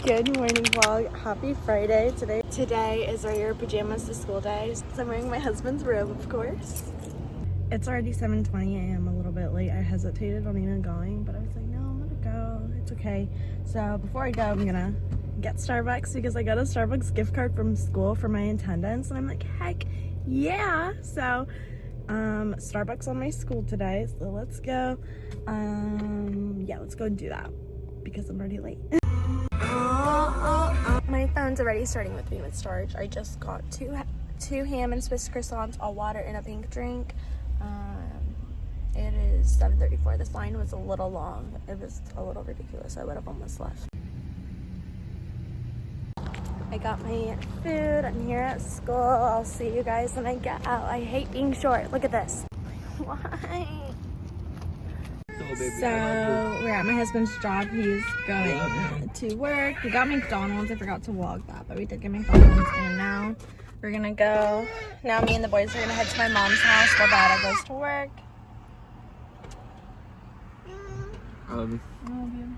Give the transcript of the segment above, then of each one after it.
Good morning vlog. Happy Friday. Today is our year pajamas to school day. So I'm wearing my husband's robe, of course. It's already 7:20 a.m. a little bit late. I hesitated on even going, but I was like, no, I'm gonna go. It's okay. So before I go, I'm gonna get Starbucks because I got a Starbucks gift card from school for my attendance, and I'm like, heck yeah. So Starbucks on my school today, so let's go. Yeah, let's go and do that because I'm already late. My phone's already starting with me with storage. I just got two ham and Swiss croissants, all water, and a pink drink. It is 7:34. This line was a little long. It was a little ridiculous. I would have almost left. I got my food. I'm here at school. I'll see you guys when I get out. I hate being short. Look at this. Why? So we're at my husband's job. He's going to work. We got McDonald's. I forgot to vlog that, but we did get McDonald's, and now we're gonna go. Now me and the boys are gonna head to my mom's house while Dada goes to work. I love you. I love you.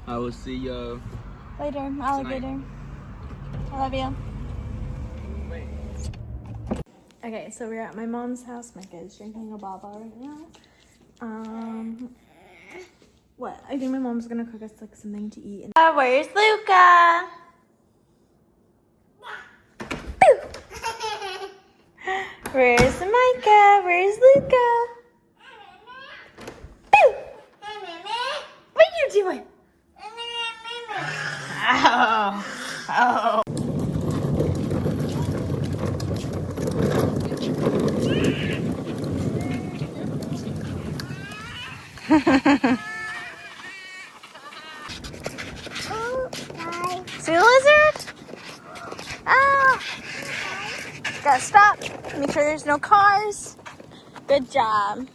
I will see you Later, alligator. tonight. I love you. Okay, so we're at my mom's house. Micah is drinking a baba right now. What? I think my mom's gonna cook us like something to eat. Where's Luca? Where's Micah? Where's Luca? What are you doing? Oh. Oh. See the lizard? Ah! Gotta stop. Make sure there's no cars. Good job.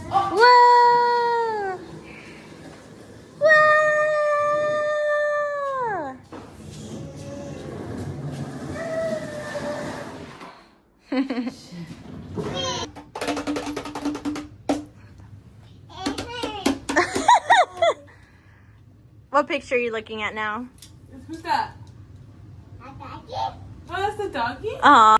Whoa! Whoa! What picture are you looking at now? Who's that? A doggy. Oh, that's the doggy? Aww.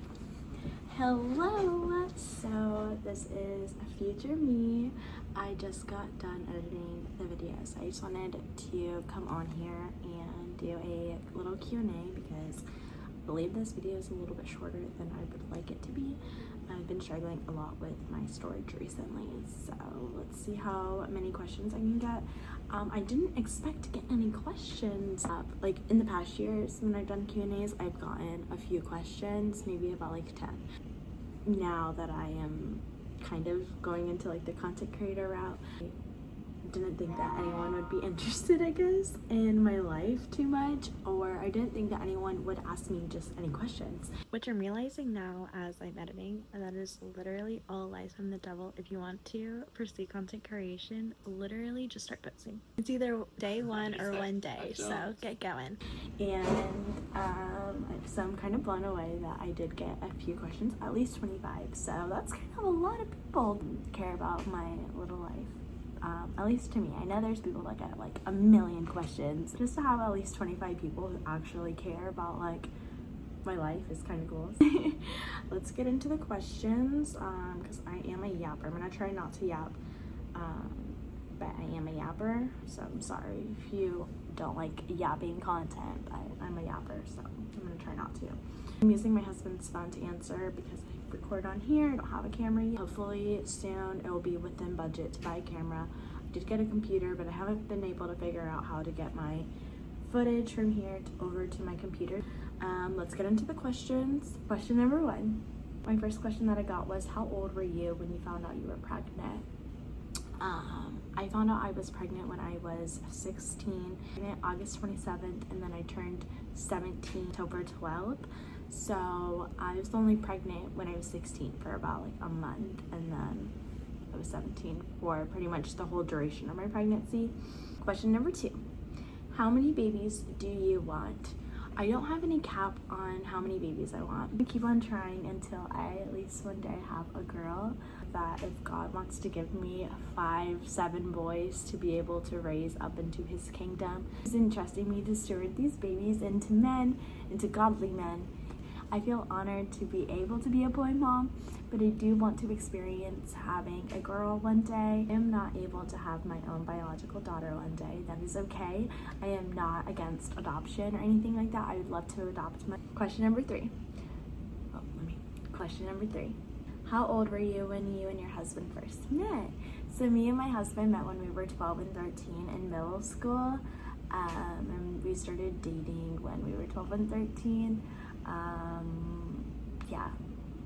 Hello. So this is a future me. I just got done editing the videos. I just wanted to come on here and do a little Q&A because I believe this video is a little bit shorter than I would like it to be. I've been struggling a lot with my storage recently, so let's see how many questions I can get. I didn't expect to get any questions. Like in the past years when I've done Q&As, I've gotten a few questions, maybe about like 10. Now that I am kind of going into like the content creator route, I didn't think that anyone would be interested, I guess, in my life too much, or I didn't think that anyone would ask me just any questions. Which I'm realizing now as I'm editing, and that is literally all lies from the devil. If you want to pursue content creation, literally just start posting. It's either day one or one day, so get going. And so I'm kind of blown away that I did get a few questions, at least 25, so that's kind of a lot of people care about my little life. At least to me. I know there's people that get like a million questions. Just to have at least 25 people who actually care about like my life is kind of cool. Let's get into the questions because I am a yapper. I'm gonna try not to yap, but I am a yapper, so I'm sorry if you don't like yapping content, but I'm a yapper, so I'm gonna try not to. I'm using my husband's phone to answer because I record on here. I don't have a camera yet. Hopefully soon it will be within budget to buy a camera. I did get a computer, but I haven't been able to figure out how to get my footage from here over to my computer. Let's get into the questions. Question number 1. My first question that I got was, how old were you when you found out you were pregnant? I found out I was pregnant when I was 16, August 27th, and then I turned 17 October 12th. So I was only pregnant when I was 16 for about like a month, and then I was 17 for pretty much the whole duration of my pregnancy. Question number 2. How many babies do you want? I don't have any cap on how many babies I want. I keep on trying until I at least one day have a girl. That if God wants to give me 5, 7 boys to be able to raise up into his kingdom, he's entrusting me to steward these babies into men, into godly men. I feel honored to be able to be a boy mom, but I do want to experience having a girl one day. I am not able to have my own biological daughter one day. That is okay. I am not against adoption or anything like that. I would love to adopt my... Question number 3. Question number 3. How old were you when you and your husband first met? So me and my husband met when we were 12 and 13 in middle school. And we started dating when we were 12 and 13. Yeah,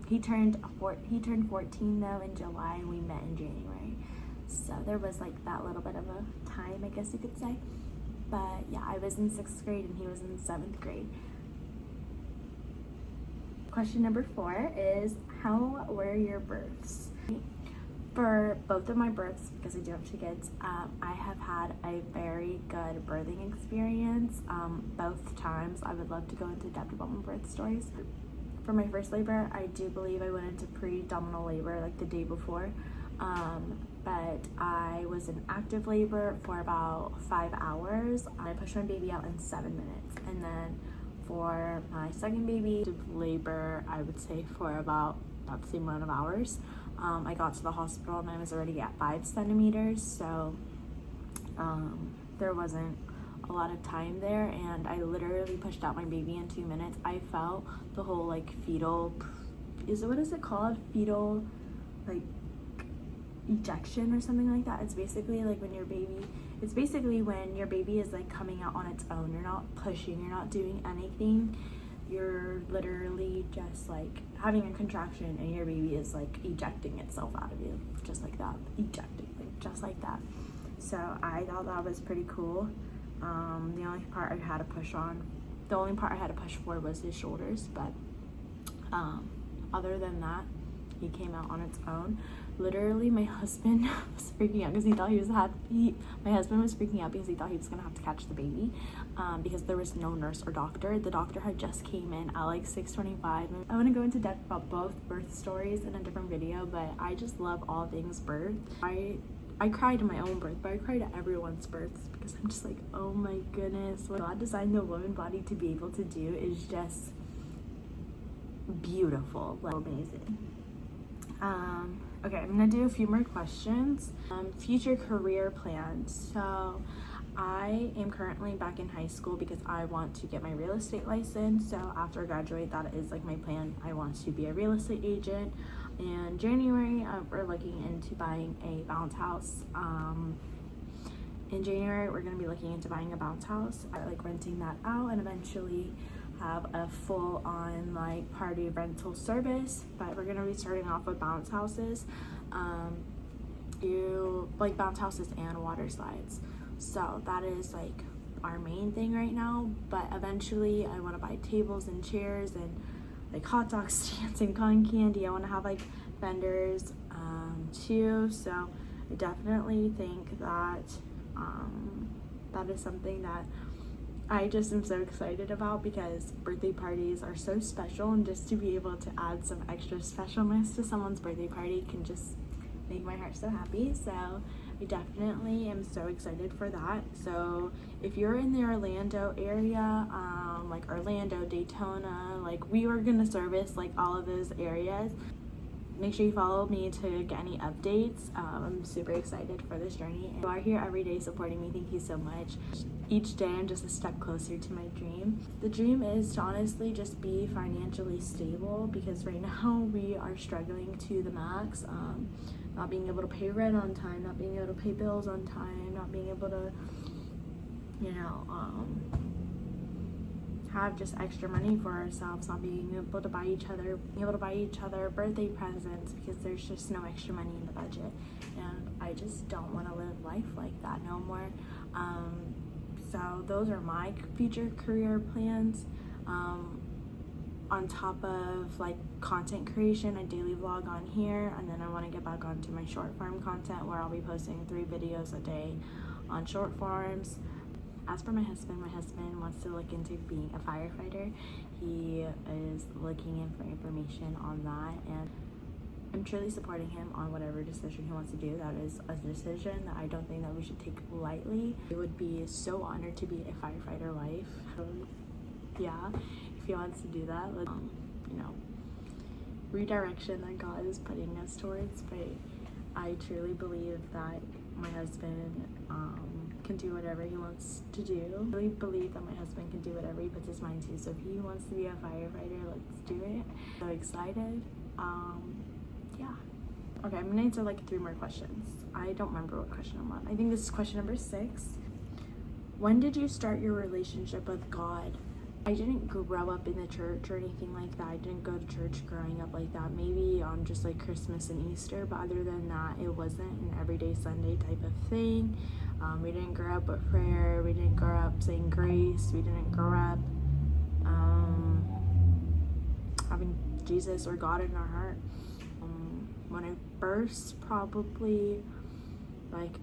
he turned 14 though in July, and we met in January. So there was like that little bit of a time, I guess you could say. But yeah, I was in 6th grade and he was in 7th grade. Question number 4 is, how were your births? For both of my births, because I do have 2 kids, I have had a very good birthing experience. Both times. I would love to go into depth about my birth stories. For my first labor, I do believe I went into pre-abdominal labor like the day before, but I was in active labor for about 5 hours. I pushed my baby out in 7 minutes, and then for my second baby, labor, I would say for about the same amount of hours. I got to the hospital and I was already at 5 centimeters, so there wasn't a lot of time there, and I literally pushed out my baby in 2 minutes. I felt the whole like fetal, what is it called? Fetal like ejection or something like that. It's basically like when your baby is like coming out on its own. You're not pushing, you're not doing anything. You're literally just like having a contraction and your baby is like ejecting itself out of you, just like that, just like that. So I thought that was pretty cool. The only part I had to push for was his shoulders, but other than that, he came out on its own. Literally, my husband was freaking out because he thought my husband was freaking out because he thought he was gonna have to catch the baby, because there was no nurse or doctor. The doctor had just came in at like 6:25. I want to go into depth about both birth stories in a different video, but I just love all things birth. I cried in my own birth, but I cried at everyone's births because I'm just like, oh my goodness, what God designed the woman body to be able to do is just beautiful, like amazing. Okay, I'm gonna do a few more questions. Future career plans. So I am currently back in high school because I want to get my real estate license. So after I graduate, that is like my plan. I want to be a real estate agent. In January, we're looking into buying a bounce house. In January, we're gonna be looking into buying a bounce house. I like renting that out and eventually have a full-on like party rental service, but we're gonna be starting off with bounce houses. Like bounce houses and water slides. So that is like our main thing right now, but eventually I want to buy tables and chairs and like hot dog stands and cotton candy. I want to have like vendors too. So I definitely think that that is something that I just am so excited about, because birthday parties are so special, and just to be able to add some extra specialness to someone's birthday party can just make my heart so happy. So I definitely am so excited for that. So if you're in the Orlando area, like Orlando, Daytona, like we were gonna service like all of those areas. Make sure you follow me to get any updates. I'm super excited for this journey. You are here every day supporting me. Thank you so much. Each day I'm just a step closer to my dream. The dream is to honestly just be financially stable, because right now we are struggling to the max. Not being able to pay rent on time, not being able to pay bills on time, not being able to, have just extra money for ourselves, not being able to buy each other birthday presents because there's just no extra money in the budget, and I just don't want to live life like that no more. So those are my future career plans. On top of like content creation, I daily vlog on here, and then I want to get back onto my short form content where I'll be posting 3 videos a day on short forms. As for my husband wants to look into being a firefighter. He is looking in for information on that, and I'm truly supporting him on whatever decision he wants to do. That is a decision that I don't think that we should take lightly. I would be so honored to be a firefighter wife. Yeah, if he wants to do that, redirection that God is putting us towards. But I truly believe that my husband can do whatever he wants to do. I really believe that my husband can do whatever he puts his mind to. So if he wants to be a firefighter, let's do it. So excited. Yeah. Okay, I'm gonna answer like 3 more questions. I don't remember what question I'm on. I think this is question number 6. When did you start your relationship with God? I didn't grow up in the church or anything like that. I didn't go to church growing up like that. Maybe on just like Christmas and Easter, but other than that, it wasn't an everyday Sunday type of thing. We didn't grow up with prayer. We didn't grow up saying grace. We didn't grow up having Jesus or God in our heart. When I first probably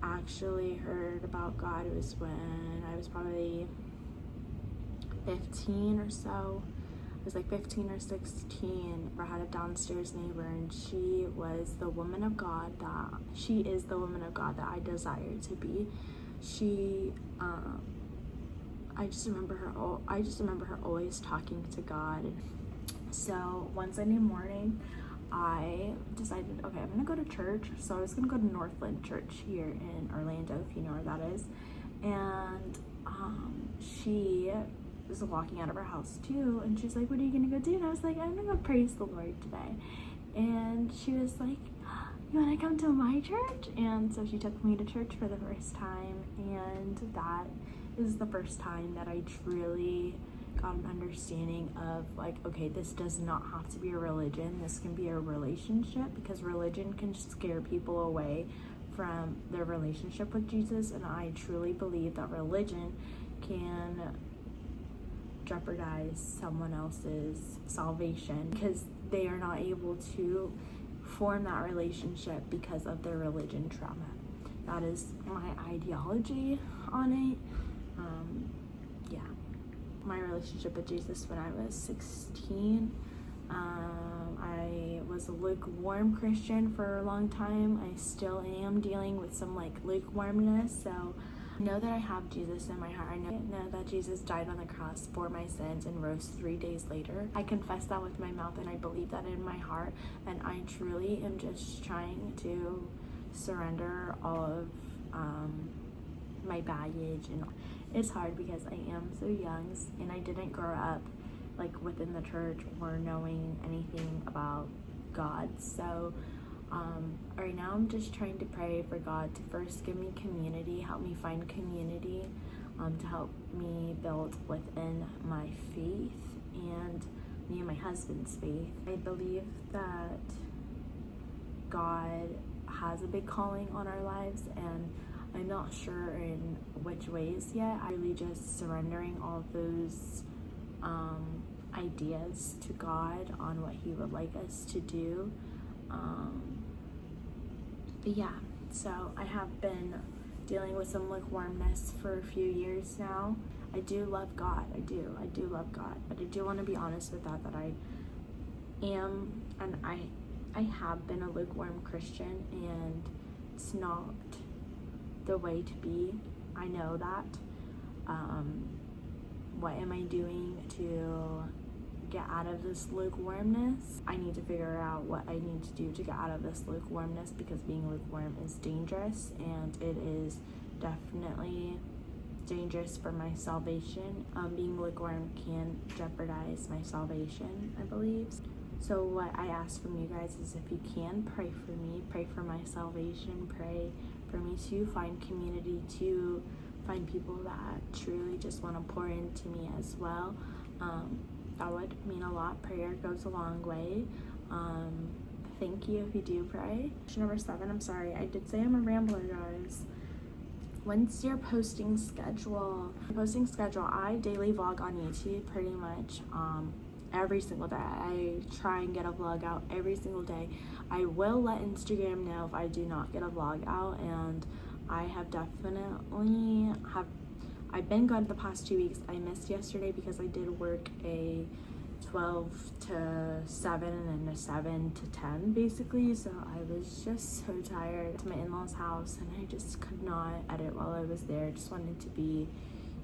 actually heard about God, it was when I was probably 15 or so. I was like 15 or 16. I had a downstairs neighbor, and she is the woman of God that I desire to be. I just remember her always talking to God. So one Sunday morning, I decided, okay, I'm gonna go to church. So I was gonna go to Northland Church here in Orlando, if you know where that is. And she was walking out of her house too, and she's like, what are you gonna go do? And I was like, I'm gonna go praise the Lord today. And she was like, you wanna come to my church? And so she took me to church for the first time, and that is the first time that I truly got an understanding of okay, this does not have to be a religion. This can be a relationship, because religion can scare people away from their relationship with Jesus. And I truly believe that religion can jeopardize someone else's salvation, because they are not able to form that relationship because of their religion trauma. That is my ideology on it. Yeah. My relationship with Jesus when I was 16. I was a lukewarm Christian for a long time. I still am dealing with some lukewarmness. So I know that I have Jesus in my heart. I know that Jesus died on the cross for my sins and rose 3 days later. I confess that with my mouth, and I believe that in my heart. And I truly am just trying to surrender all of my baggage. And it's hard because I am so young, and I didn't grow up within the church or knowing anything about God. So right now I'm just trying to pray for God to first give me community, help me find community, to help me build within my faith and me and my husband's faith. I believe that God has a big calling on our lives, and I'm not sure in which ways yet. I'm really just surrendering all those ideas to God on what He would like us to do. But yeah, so I have been dealing with some lukewarmness for a few years now. I do love God. I do love God. But I do want to be honest with that I am, and I have been a lukewarm Christian, and it's not the way to be. I know that. What am I doing to get out of this lukewarmness? I need to figure out what I need to do to get out of this lukewarmness, because being lukewarm is dangerous, and it is definitely dangerous for my salvation. Being lukewarm can jeopardize my salvation, I believe. So what I ask from you guys is, if you can, pray for me, pray for my salvation, pray for me to find community, to find people that truly just want to pour into me as well. That would mean a lot. Prayer goes a long way. Thank you if you do pray. Question number 7, I'm sorry, I did say I'm a rambler, guys. When's your posting schedule? I daily vlog on YouTube pretty much every single day. I try and get a vlog out every single day. I will let Instagram know if I do not get a vlog out, and I have definitely I've been gone the past 2 weeks. I missed yesterday because I did work a 12 to 7 and then a 7 to 10 basically, so I was just so tired. To my in-laws house and I just could not edit while I was there. Just wanted to be,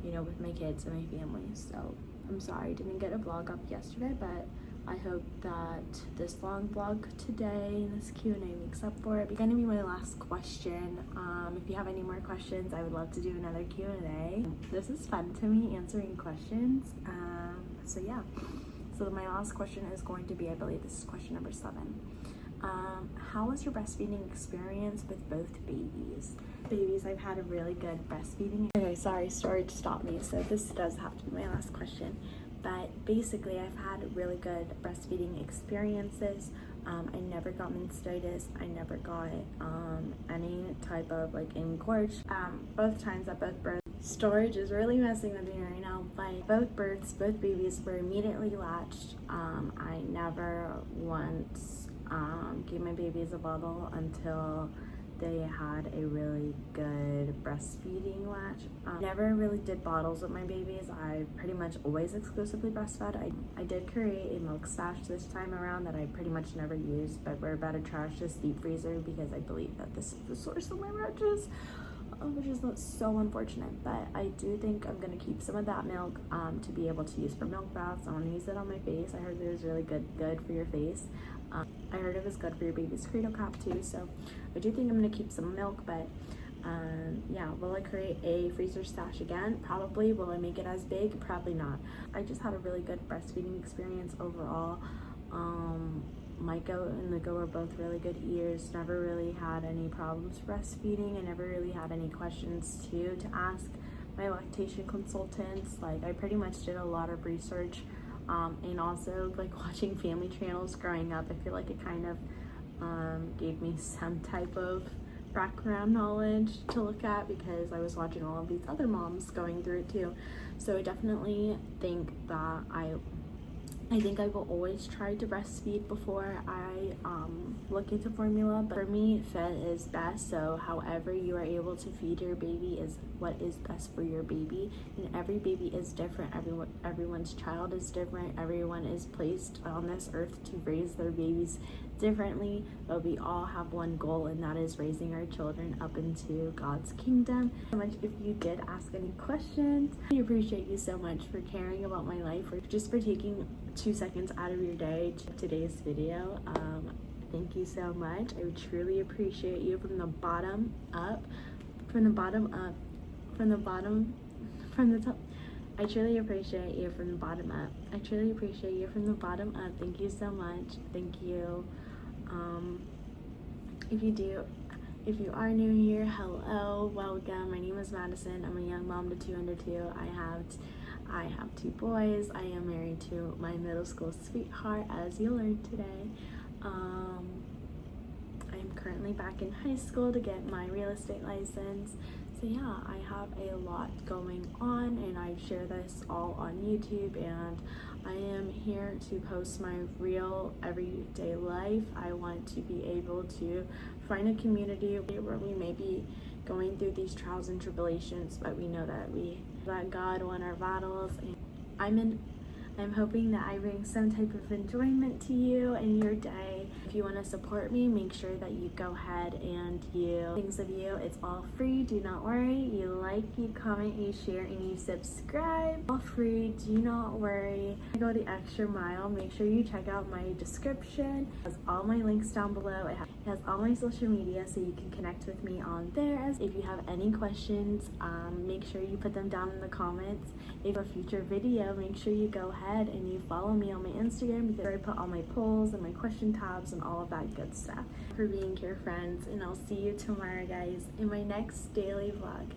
you know, with my kids and my family. So I'm sorry I didn't get a vlog up yesterday, but I hope that this long vlog today, this Q&A, makes up for it. It's gonna be my last question. If you have any more questions, I would love to do another Q&A. This is fun to me, answering questions. So yeah. So my last question is going to be, I believe this is question number 7. How was your breastfeeding experience with both babies? Babies, I've had a really good breastfeeding. Okay, sorry, storage stopped me, so this does have to be my last question. But basically, I've had really good breastfeeding experiences. I never got menstruitis. I never got any type of like engorge. Both times at both births. Storage is really messing with me right now, but both births, both babies were immediately latched. I never once gave my babies a bottle until they had a really good breastfeeding latch. Never really did bottles with my babies. I pretty much always exclusively breastfed. I did create a milk stash this time around that I pretty much never used, but we're about to trash this deep freezer because I believe that this is the source of my roaches. Which is so unfortunate, but I do think I'm gonna keep some of that milk to be able to use for milk baths. I want to use it on my face. I heard it was really good for your face. I heard it was good for your baby's cradle cap too, so I do think I'm gonna keep some milk. But yeah, will I create a freezer stash again? Probably. Will I make it as big? Probably not. I just had a really good breastfeeding experience overall. Micah and Nico were both really good ears. Never really had any problems breastfeeding. I never really had any questions to ask my lactation consultants. Like, I pretty much did a lot of research, and also like watching family channels growing up. I feel like it kind of gave me some type of background knowledge to look at because I was watching all of these other moms going through it too. So I definitely think that I think I will always try to breastfeed before I look into formula, but for me, fed is best. So however you are able to feed your baby is what is best for your baby, and every baby is different. Everyone's child is different. Everyone is placed on this earth to raise their babies differently, but we all have one goal, and that is raising our children up into God's kingdom. So much if you did ask any questions. I appreciate you so much for caring about my life, or just for taking 2 seconds out of your day to today's video. Thank you so much. I would truly appreciate you from the bottom up, from the top. I truly appreciate you from the bottom up. I truly appreciate you from the bottom up. Thank you so much. Thank you. If you are new here, hello, welcome. My name is Madison. I'm a young mom to 2 under 2. I have 2 boys. I am married to my middle school sweetheart, as you learned today. I'm currently back in high school to get my real estate license. So yeah, I have a lot going on, and I share this all on YouTube, and I am here to post my real everyday life. I want to be able to find a community where we may be going through these trials and tribulations, but we know that God won our battles, and I'm hoping that I bring some type of enjoyment to you in your day. If you want to support me, make sure that you go ahead and things of you. It's all free. Do not worry. You like, you comment, you share, and you subscribe. All free. Do not worry. Go the extra mile. Make sure you check out my description. It has all my links down below. It has all my social media, so you can connect with me on there. If you have any questions, make sure you put them down in the comments. If a future video, make sure you go ahead and you follow me on my Instagram, because I put all my polls and my question tabs and all of that good stuff. For being here, friends, and I'll see you tomorrow, guys, in my next daily vlog.